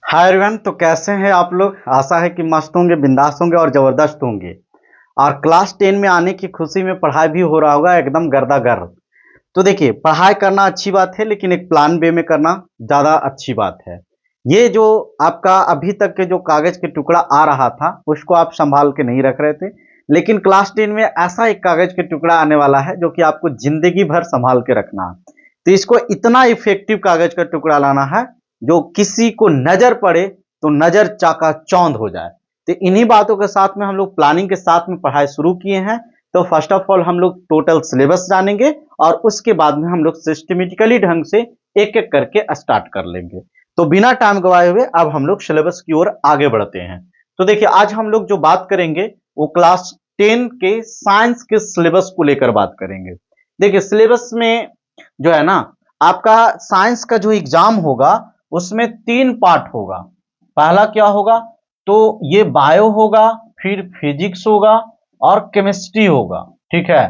Hi everyone. तो कैसे हैं आप लोग? आशा है कि मस्त होंगे, बिंदास होंगे और ज़बरदस्त होंगे। और क्लास 10 में आने की खुशी में पढ़ाई भी हो रहा होगा एकदम गर्दा गर्द। तो देखिए, पढ़ाई करना अच्छी बात है, लेकिन एक प्लान वे में करना ज़्यादा अच्छी बात है। ये जो आपका अभी तक के जो कागज़ के टुकड़ा आ रहा था, उसको आप संभाल के नहीं रख रहे थे, लेकिन क्लास 10 में ऐसा एक कागज़ के टुकड़ा आने वाला है जो कि आपको ज़िंदगी भर संभाल के रखना है। तो इसको इतना इफ़ेक्टिव कागज़ का टुकड़ा लाना है जो किसी को नजर पड़े तो नजर चकाचौंध हो जाए। तो इन्हीं बातों के साथ में हम लोग प्लानिंग के साथ में पढ़ाई शुरू किए हैं। तो फर्स्ट ऑफ ऑल हम लोग टोटल सिलेबस जानेंगे और उसके बाद में हम लोग सिस्टमेटिकली ढंग से एक एक करके स्टार्ट कर लेंगे। तो बिना टाइम गवाए हुए अब हम लोग सिलेबस की ओर आगे बढ़ते हैं। तो देखिए, आज हम लोग जो बात करेंगे वो क्लास 10 के साइंस के सिलेबस को लेकर बात करेंगे। देखिए, सिलेबस में जो है ना, आपका साइंस का जो एग्जाम होगा उसमें 3 पार्ट होगा। पहला क्या होगा? तो ये बायो होगा, फिर फिजिक्स होगा और केमिस्ट्री होगा। ठीक है,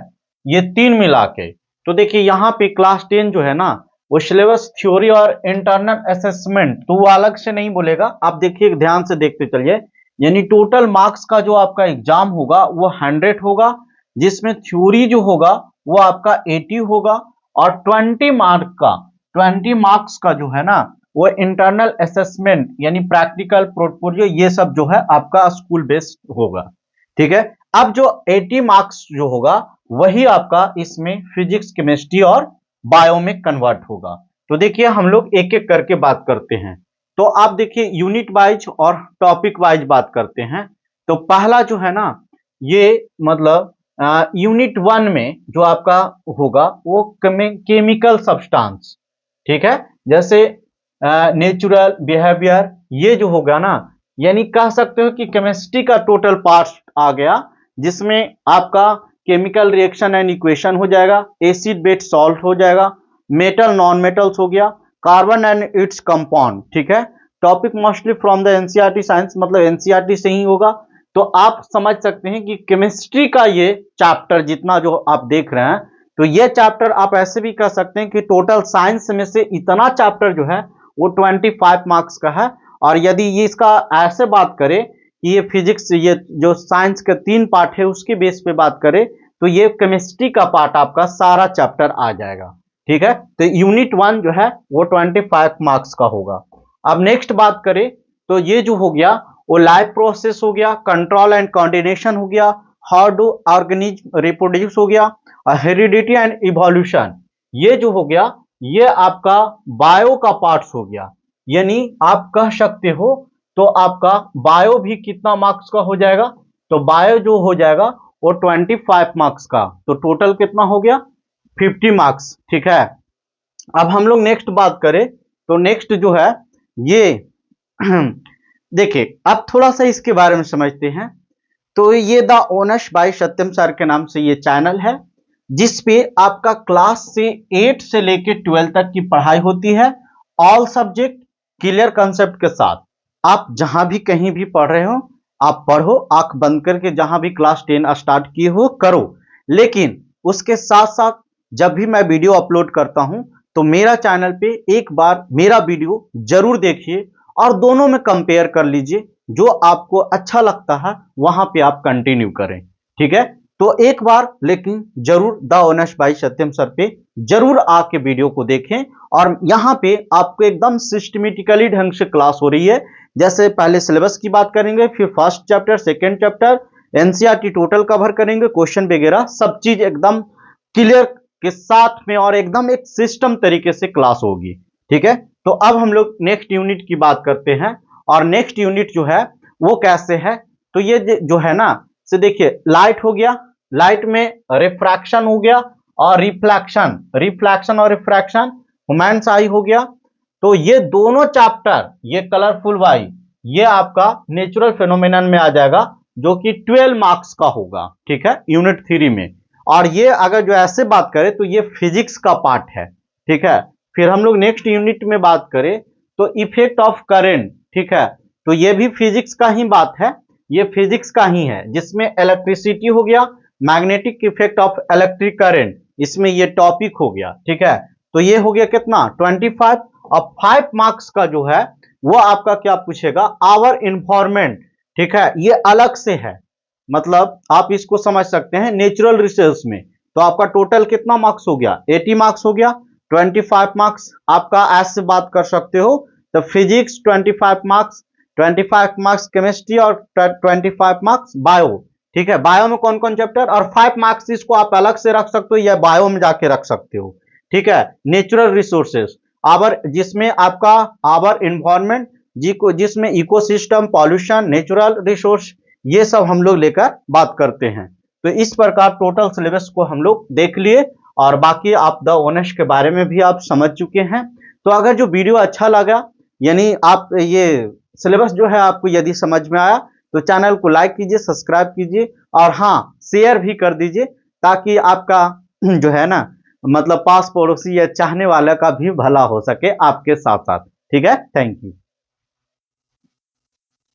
ये 3 मिला के। तो देखिए, यहाँ पे क्लास 10 जो है ना, वो सिलेबस थ्योरी और इंटरनल असेसमेंट तो वो अलग से नहीं बोलेगा। आप देखिए, ध्यान से देखते चलिए। यानी टोटल मार्क्स का जो आपका एग्जाम होगा वो 100 होगा, जिसमें थ्योरी जो होगा वो आपका 80 होगा और 20 मार्क्स का जो है ना, वो इंटरनल असेसमेंट यानी प्रैक्टिकल पोर्टफोलियो, ये सब जो है आपका स्कूल बेस्ड होगा। ठीक है, अब जो 80 मार्क्स जो होगा वही आपका इसमें फिजिक्स, केमिस्ट्री और बायो में कन्वर्ट होगा। तो देखिए, हम लोग एक एक करके बात करते हैं। तो आप देखिए, यूनिट वाइज और टॉपिक वाइज बात करते हैं। तो पहला जो है ना, ये मतलब यूनिट 1 में जो आपका होगा वो केमिकल सब्सटेंस। ठीक है, जैसे नेचुरल बिहेवियर, ये जो होगा ना, यानी कह सकते हो कि केमिस्ट्री का टोटल पार्ट आ गया, जिसमें आपका केमिकल रिएक्शन एंड इक्वेशन हो जाएगा, एसिड बेस सॉल्ट हो जाएगा, मेटल नॉन मेटल्स हो गया, कार्बन एंड इट्स कंपाउंड। ठीक है, topic mostly from the NCERT science, मतलब एनसीईआरटी से ही होगा। तो आप समझ सकते हैं कि केमिस्ट्री का ये चैप्टर जितना जो आप देख रहे हैं, तो ये चैप्टर आप ऐसे भी कह सकते हैं कि टोटल साइंस में से इतना चैप्टर जो है वो 25 मार्क्स का है। और यदि ये इसका ऐसे बात करें कि ये फिजिक्स, ये जो साइंस के 3 पार्ट है उसके बेस पे बात करें, तो ये केमिस्ट्री का पार्ट आपका सारा चैप्टर आ जाएगा। ठीक है, तो यूनिट 1 जो है वो 25 मार्क्स का होगा। अब नेक्स्ट बात करें तो ये जो हो गया वो लाइफ प्रोसेस हो गया, कंट्रोल एंड कोऑर्डिनेशन हो गया, हाउ डू ऑर्गेनिज्म रिप्रोड्यूस हो गया, हेरिडिटी एंड इवोल्यूशन, ये जो हो गया ये आपका बायो का पार्ट्स हो गया। यानी आप कह सकते हो तो आपका बायो भी कितना मार्क्स का हो जाएगा? तो बायो जो हो जाएगा वो 25 मार्क्स का। तो टोटल कितना हो गया? 50 मार्क्स। ठीक है, अब हम लोग नेक्स्ट बात करें तो नेक्स्ट जो है ये देखिए, अब थोड़ा सा इसके बारे में समझते हैं। तो ये the owners by Satyam sir के नाम से ये चैनल है, जिस पे आपका क्लास से 8 से लेके 12 तक की पढ़ाई होती है, ऑल सब्जेक्ट क्लियर कंसेप्ट के साथ। आप जहां भी कहीं भी पढ़ रहे हो, आप पढ़ो, आंख बंद करके जहां भी क्लास 10 स्टार्ट किए हो करो। लेकिन उसके साथ साथ जब भी मैं वीडियो अपलोड करता हूं तो मेरा चैनल पे एक बार मेरा वीडियो जरूर देखिए और दोनों में कंपेयर कर लीजिए। जो आपको अच्छा लगता है वहां पे आप कंटिन्यू करें। ठीक है, तो एक बार लेकिन जरूर the honest by Satyam sir पे जरूर आके वीडियो को देखें। और यहां पे आपको एकदम सिस्टमेटिकली ढंग से क्लास हो रही है। जैसे पहले सिलेबस की बात करेंगे, फिर first chapter, second chapter, NCERT total cover करेंगे, क्वेश्चन वगैरह सब चीज एकदम क्लियर के साथ में और एकदम एक सिस्टम तरीके से क्लास होगी। ठीक है, तो अब हम लोग नेक्स्ट यूनिट की बात करते हैं। और नेक्स्ट यूनिट जो है वो कैसे है? तो ये जो है ना, से देखिए, लाइट हो गया, लाइट में रिफ्रैक्शन हो गया और रिफ्लेक्शन, रिफ्लेक्शन और रिफ्रैक्शन, ह्यूमन्स आई हो गया। तो ये दोनों चैप्टर, ये कलरफुल वाई, ये आपका नेचुरल फिनोमेनन में आ जाएगा, जो कि 12 मार्क्स का होगा। ठीक है, यूनिट 3 में। और ये अगर जो ऐसे बात करें तो ये फिजिक्स का पार्ट है। ठीक है, फिर हम लोग नेक्स्ट यूनिट में बात करें तो इफेक्ट ऑफ करंट। ठीक है, तो ये भी फिजिक्स का ही बात है, ये फिजिक्स का ही है, जिसमें इलेक्ट्रिसिटी हो गया, magnetic effect of electric current, इसमें ये टॉपिक हो गया। ठीक है, तो ये हो गया कितना? 25। और 5 मार्क्स का जो है वो आपका क्या पूछेगा, आवर इन्वायरमेंट, ठीक है, ये अलग से है। मतलब आप इसको समझ सकते हैं नेचुरल रिसोर्स में। तो आपका टोटल कितना मार्क्स हो गया, 80 मार्क्स हो गया। 25 मार्क्स आपका ऐसे बात कर सकते हो, तो फिजिक्स 25 मार्क्स, 25 मार्क्स केमिस्ट्री और 25 मार्क्स बायो। ठीक है, बायो में कौन कौन चैप्टर, और 5 मार्क्स इसको आप अलग से रख सकते हो या बायो में जाके रख सकते हो। ठीक है, नेचुरल रिसोर्सेस आवर, जिसमें आपका आवर इन्वायरमेंट, जिसमें इकोसिस्टम, पॉल्यूशन, नेचुरल रिसोर्स, ये सब हम लोग लेकर बात करते हैं। तो इस प्रकार टोटल सिलेबस को हम लोग देख लिए, और बाकी आप द ऑनेस्ट के बारे में भी आप समझ चुके हैं। तो अगर जो वीडियो अच्छा लगा, यानी आप ये सिलेबस जो है आपको यदि समझ में आया, तो चैनल को लाइक कीजिए, सब्सक्राइब कीजिए, और हाँ, शेयर भी कर दीजिए, ताकि आपका जो है ना, मतलब पास पड़ोसी या चाहने वाले का भी भला हो सके आपके साथ साथ। ठीक है, थैंक यू।